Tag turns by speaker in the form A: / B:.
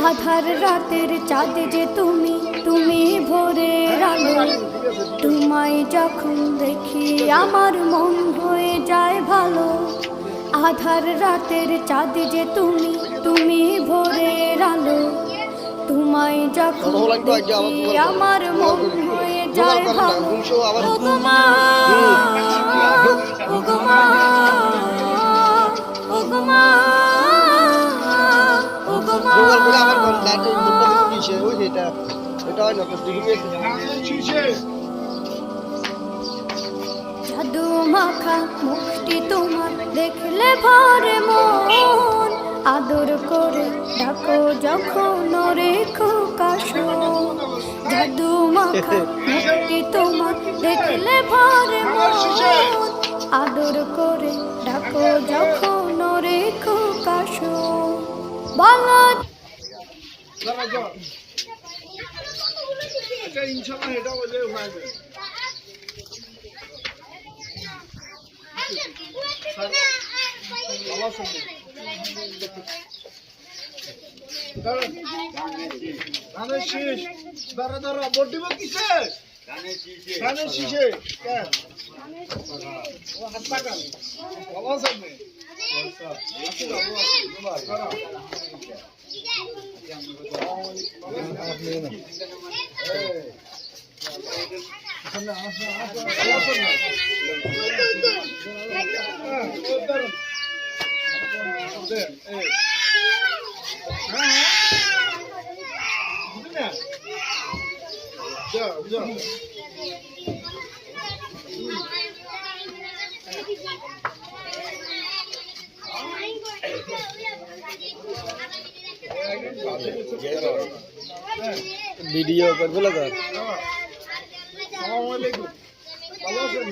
A: আধার রাতের চাঁদ যে তুমি তুমি ভোরের আলো, তোমায় যখন দেখি আমার মন হয়ে যায় ভালো। আধার রাতের চাঁদ যে তুমি তুমি ভোরের আলো, তোমায় যখন দেখি আমার মন হয়ে যায় ভালো। ও গো মা, ও গো মা, ও গো মা, ও গো মা। জাদু মাখা মুখটি তোমার দেখলে ভরে মন, আদর করে ডাকো যখন রেখো কাশো। জাদু মাখা মুখটি তোমার দেখলে ভরে মন, আদর করে ডাকো যখন রেখো কাশো। বলো
B: ইনশাআল্লাহ এটা বলে হয়ে যাবে। ধানের শীষ দাঁড়া দাঁড়া ভোট দিব কিসে? ধানের শীষে ও হাত পাকান বাবা সামনে
C: ভিডিও করবে লাগা।
B: আসসালামু আলাইকুম ভালো আছেন?